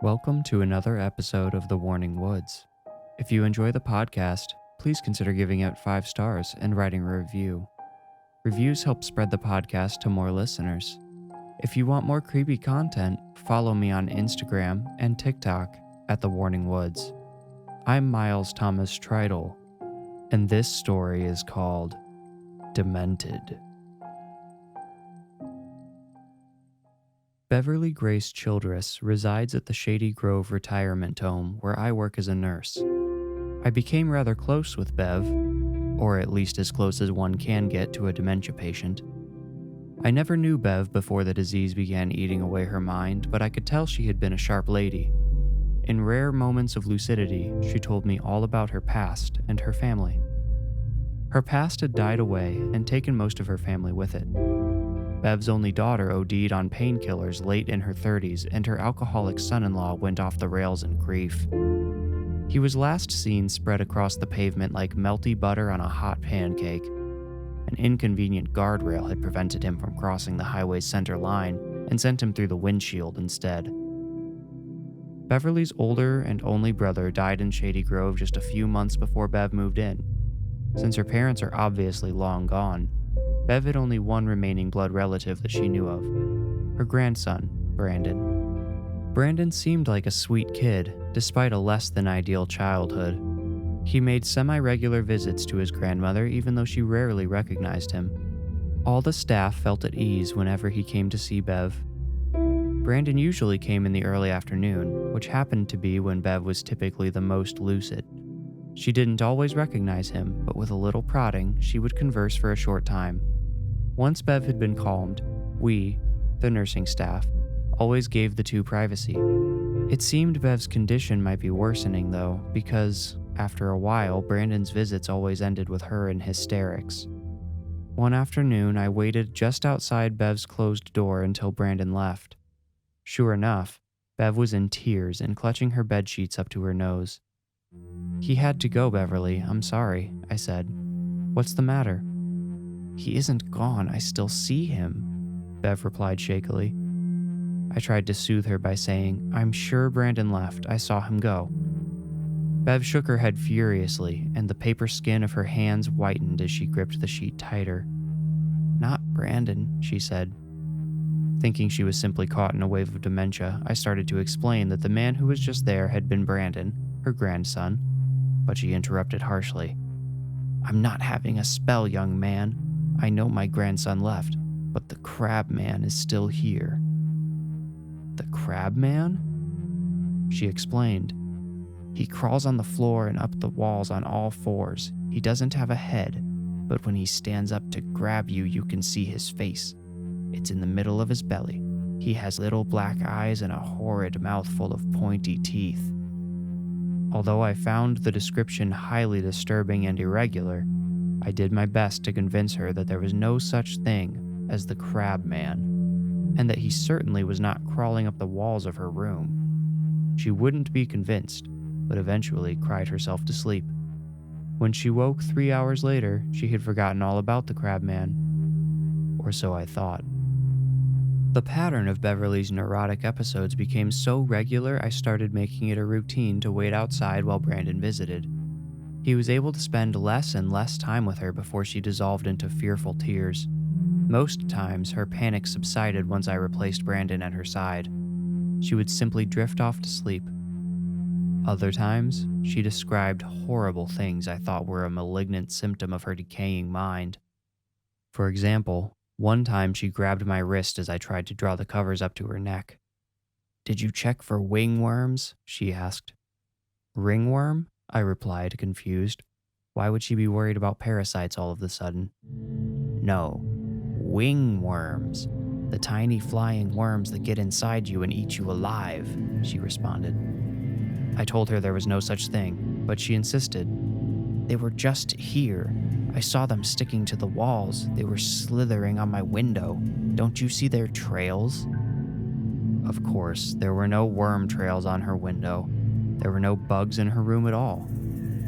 Welcome to another episode of The Warning Woods. If you enjoy the podcast, please consider giving it 5 stars and writing a review. Reviews help spread the podcast to more listeners. If you want more creepy content, follow me on Instagram and TikTok at The Warning Woods. I'm Miles Thomas Tridle, and this story is called Demented. Beverly Grace Childress resides at the Shady Grove Retirement Home where I work as a nurse. I became rather close with Bev, or at least as close as one can get to a dementia patient. I never knew Bev before the disease began eating away her mind, but I could tell she had been a sharp lady. In rare moments of lucidity, she told me all about her past and her family. Her past had died away and taken most of her family with it. Bev's only daughter OD'd on painkillers late in her 30s, and her alcoholic son-in-law went off the rails in grief. He was last seen spread across the pavement like melty butter on a hot pancake. An inconvenient guardrail had prevented him from crossing the highway's center line and sent him through the windshield instead. Beverly's older and only brother died in Shady Grove just a few months before Bev moved in. Since her parents are obviously long gone, Bev had only one remaining blood relative that she knew of, her grandson, Brandon. Brandon seemed like a sweet kid, despite a less than ideal childhood. He made semi-regular visits to his grandmother even though she rarely recognized him. All the staff felt at ease whenever he came to see Bev. Brandon usually came in the early afternoon, which happened to be when Bev was typically the most lucid. She didn't always recognize him, but with a little prodding, she would converse for a short time. Once Bev had been calmed, we, the nursing staff, always gave the two privacy. It seemed Bev's condition might be worsening though, because, after a while, Brandon's visits always ended with her in hysterics. One afternoon, I waited just outside Bev's closed door until Brandon left. Sure enough, Bev was in tears and clutching her bedsheets up to her nose. "He had to go, Beverly. I'm sorry," I said. "What's the matter?" "He isn't gone. I still see him," Bev replied shakily. I tried to soothe her by saying, "I'm sure Brandon left. I saw him go." Bev shook her head furiously, and the paper skin of her hands whitened as she gripped the sheet tighter. "Not Brandon," she said. Thinking she was simply caught in a wave of dementia, I started to explain that the man who was just there had been Brandon, her grandson, but she interrupted harshly. "I'm not having a spell, young man. I know my grandson left, but the crab man is still here." "The crab man?" She explained. "He crawls on the floor and up the walls on all fours. He doesn't have a head, but when he stands up to grab you, you can see his face. It's in the middle of his belly. He has little black eyes and a horrid mouth full of pointy teeth." Although I found the description highly disturbing and irregular, I did my best to convince her that there was no such thing as the crab man, and that he certainly was not crawling up the walls of her room. She wouldn't be convinced, but eventually cried herself to sleep. When she woke 3 hours later, she had forgotten all about the crab man. Or so I thought. The pattern of Beverly's neurotic episodes became so regular I started making it a routine to wait outside while Brandon visited. He was able to spend less and less time with her before she dissolved into fearful tears. Most times, her panic subsided once I replaced Brandon at her side. She would simply drift off to sleep. Other times, she described horrible things I thought were a malignant symptom of her decaying mind. For example, one time she grabbed my wrist as I tried to draw the covers up to her neck. "Did you check for wingworms?" she asked. "Ringworm?" I replied, confused. Why would she be worried about parasites all of a sudden? "No, wingworms. The tiny flying worms that get inside you and eat you alive," she responded. I told her there was no such thing, but she insisted. "They were just here. I saw them sticking to the walls. They were slithering on my window. Don't you see their trails?" Of course, there were no worm trails on her window. There were no bugs in her room at all.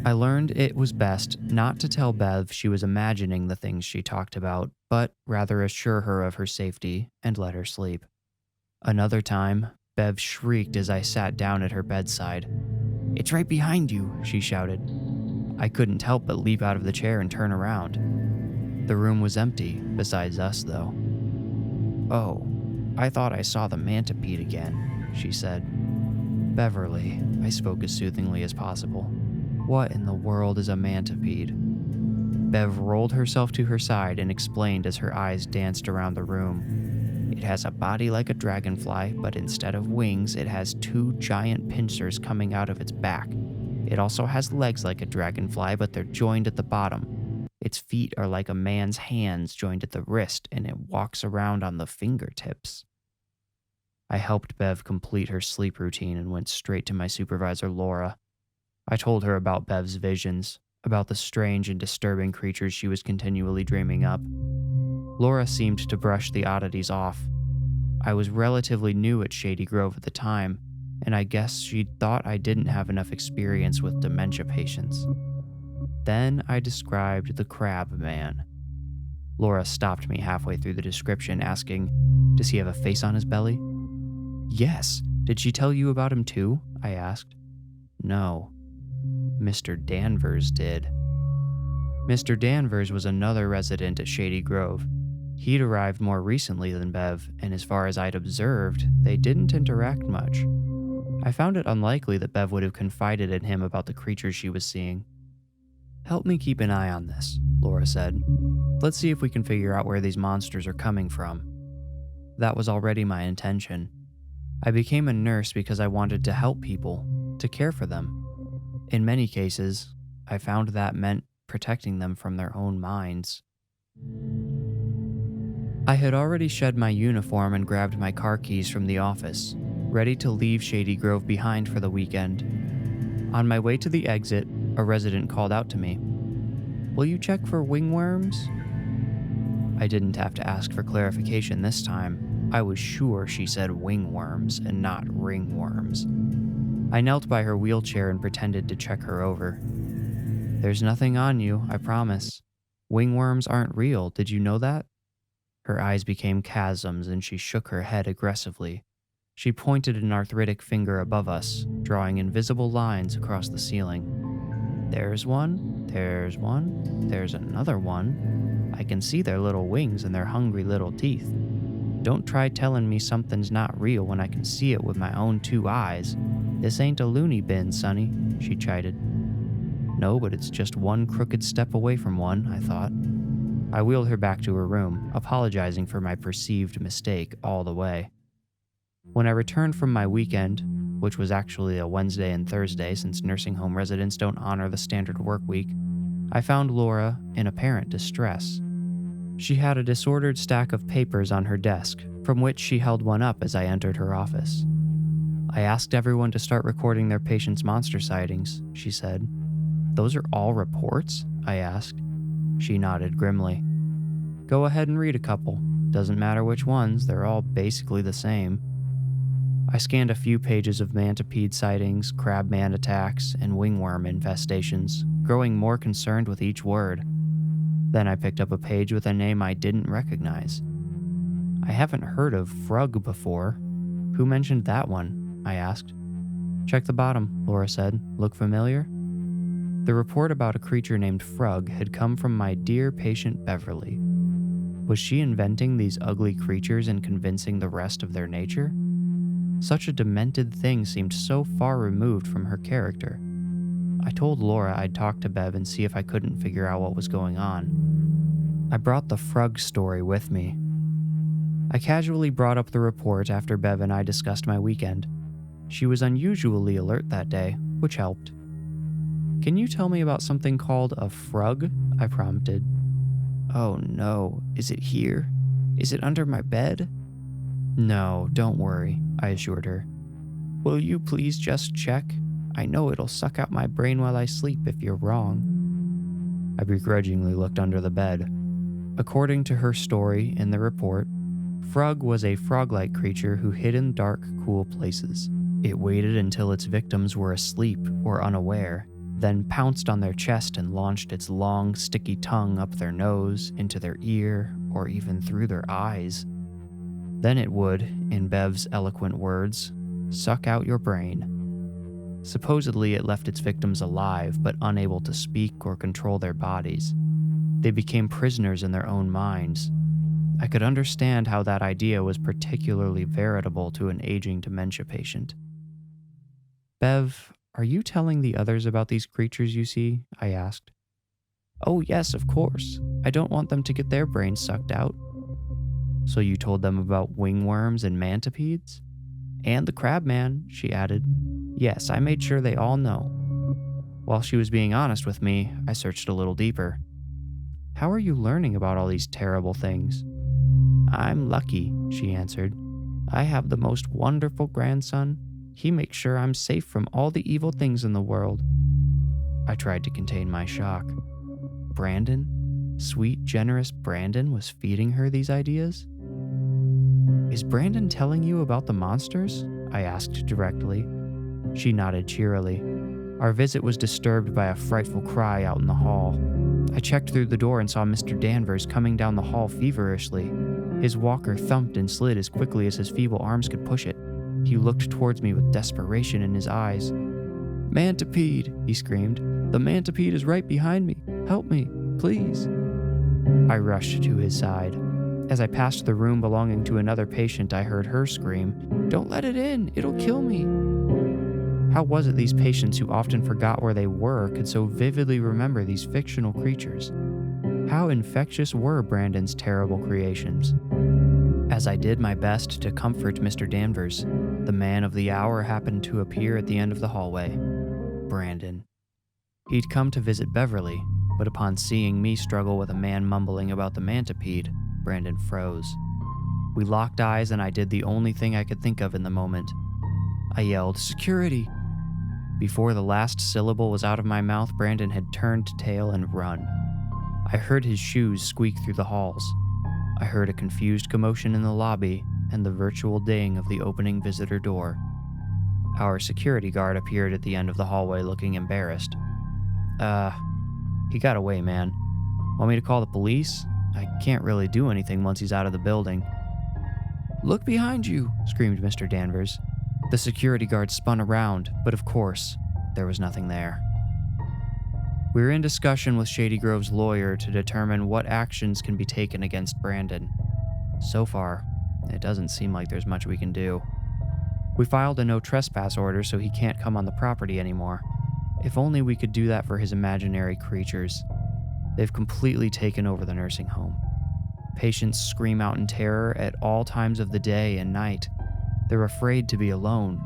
I learned it was best not to tell Bev she was imagining the things she talked about, but rather assure her of her safety and let her sleep. Another time, Bev shrieked as I sat down at her bedside. "It's right behind you," she shouted. I couldn't help but leap out of the chair and turn around. The room was empty, besides us, though. "Oh, I thought I saw the mantipede again," she said. "Beverly," I spoke as soothingly as possible. "What in the world is a mantipede?" Bev rolled herself to her side and explained as her eyes danced around the room. "It has a body like a dragonfly, but instead of wings, it has two giant pincers coming out of its back. It also has legs like a dragonfly, but they're joined at the bottom. Its feet are like a man's hands joined at the wrist, and it walks around on the fingertips." I helped Bev complete her sleep routine and went straight to my supervisor, Laura. I told her about Bev's visions, about the strange and disturbing creatures she was continually dreaming up. Laura seemed to brush the oddities off. I was relatively new at Shady Grove at the time, and I guess she thought I didn't have enough experience with dementia patients. Then I described the Crab Man. Laura stopped me halfway through the description, asking, "Does he have a face on his belly?" "Yes. Did she tell you about him too?" I asked. "No. Mr. Danvers did." Mr. Danvers was another resident at Shady Grove. He'd arrived more recently than Bev, and as far as I'd observed, they didn't interact much. I found it unlikely that Bev would have confided in him about the creatures she was seeing. "Help me keep an eye on this," Laura said. "Let's see if we can figure out where these monsters are coming from." That was already my intention. I became a nurse because I wanted to help people, to care for them. In many cases, I found that meant protecting them from their own minds. I had already shed my uniform and grabbed my car keys from the office, ready to leave Shady Grove behind for the weekend. On my way to the exit, a resident called out to me, "Will you check for wingworms?" I didn't have to ask for clarification this time. I was sure she said wingworms and not ringworms. I knelt by her wheelchair and pretended to check her over. "There's nothing on you, I promise. Wingworms aren't real, did you know that?" Her eyes became chasms and she shook her head aggressively. She pointed an arthritic finger above us, drawing invisible lines across the ceiling. "There's one, there's one, there's another one. I can see their little wings and their hungry little teeth. Don't try telling me something's not real when I can see it with my own two eyes. This ain't a loony bin, Sonny," she chided. No, but it's just one crooked step away from one, I thought. I wheeled her back to her room, apologizing for my perceived mistake all the way. When I returned from my weekend, which was actually a Wednesday and Thursday since nursing home residents don't honor the standard work week, I found Laura in apparent distress. She had a disordered stack of papers on her desk, from which she held one up as I entered her office. "I asked everyone to start recording their patients' monster sightings," she said. "Those are all reports?" I asked. She nodded grimly. "Go ahead and read a couple. Doesn't matter which ones, they're all basically the same." I scanned a few pages of mantipede sightings, crabman attacks, and wingworm infestations, growing more concerned with each word. Then I picked up a page with a name I didn't recognize. "I haven't heard of Frug before. Who mentioned that one?" I asked. "Check the bottom," Laura said. "Look familiar?" The report about a creature named Frug had come from my dear patient Beverly. Was she inventing these ugly creatures and convincing the rest of their nature? Such a demented thing seemed so far removed from her character. I told Laura I'd talk to Bev and see if I couldn't figure out what was going on. I brought the Frug story with me. I casually brought up the report after Bev and I discussed my weekend. She was unusually alert that day, which helped. "Can you tell me about something called a frug?" I prompted. "Oh no, is it here? Is it under my bed?" "No, don't worry," I assured her. "Will you please just check? I know it'll suck out my brain while I sleep if you're wrong." I begrudgingly looked under the bed. According to her story in the report, Frug was a frog-like creature who hid in dark, cool places. It waited until its victims were asleep or unaware, then pounced on their chest and launched its long, sticky tongue up their nose, into their ear, or even through their eyes. Then it would, in Bev's eloquent words, suck out your brain. Supposedly, it left its victims alive but unable to speak or control their bodies. They became prisoners in their own minds. I could understand how that idea was particularly veritable to an aging dementia patient. Bev, are you telling the others about these creatures you see? I asked. Oh, yes, of course. I don't want them to get their brains sucked out. So you told them about wingworms and mantipedes? And the crabman, she added. Yes, I made sure they all know. While she was being honest with me, I searched a little deeper. How are you learning about all these terrible things? I'm lucky, she answered. I have the most wonderful grandson. He makes sure I'm safe from all the evil things in the world. I tried to contain my shock. Brandon? Sweet, generous Brandon was feeding her these ideas? Is Brandon telling you about the monsters? I asked directly. She nodded cheerily. Our visit was disturbed by a frightful cry out in the hall. I checked through the door and saw Mr. Danvers coming down the hall feverishly. His walker thumped and slid as quickly as his feeble arms could push it. He looked towards me with desperation in his eyes. Mantipede, he screamed. The mantipede is right behind me. Help me, please. I rushed to his side. As I passed the room belonging to another patient, I heard her scream, Don't let it in, it'll kill me. How was it these patients who often forgot where they were could so vividly remember these fictional creatures? How infectious were Brandon's terrible creations? As I did my best to comfort Mr. Danvers, the man of the hour happened to appear at the end of the hallway. Brandon. He'd come to visit Beverly, but upon seeing me struggle with a man mumbling about the mantipede, Brandon froze. We locked eyes and I did the only thing I could think of in the moment. I yelled, Security! Before the last syllable was out of my mouth, Brandon had turned tail and run. I heard his shoes squeak through the halls. I heard a confused commotion in the lobby and the virtual ding of the opening visitor door. Our security guard appeared at the end of the hallway looking embarrassed. He got away, man. Want me to call the police? I can't really do anything once he's out of the building. Look behind you, screamed Mr. Danvers. The security guard spun around, but of course, there was nothing there. We were in discussion with Shady Grove's lawyer to determine what actions can be taken against Brandon. So far, it doesn't seem like there's much we can do. We filed a no trespass order so he can't come on the property anymore. If only we could do that for his imaginary creatures. They've completely taken over the nursing home. Patients scream out in terror at all times of the day and night. They're afraid to be alone,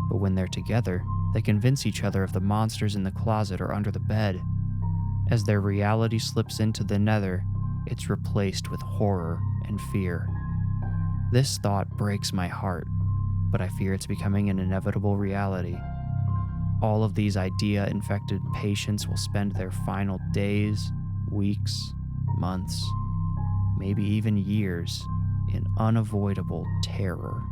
but when they're together, they convince each other of the monsters in the closet or under the bed. As their reality slips into the nether, it's replaced with horror and fear. This thought breaks my heart, but I fear it's becoming an inevitable reality. All of these idea-infected patients will spend their final days, weeks, months, maybe even years in unavoidable terror.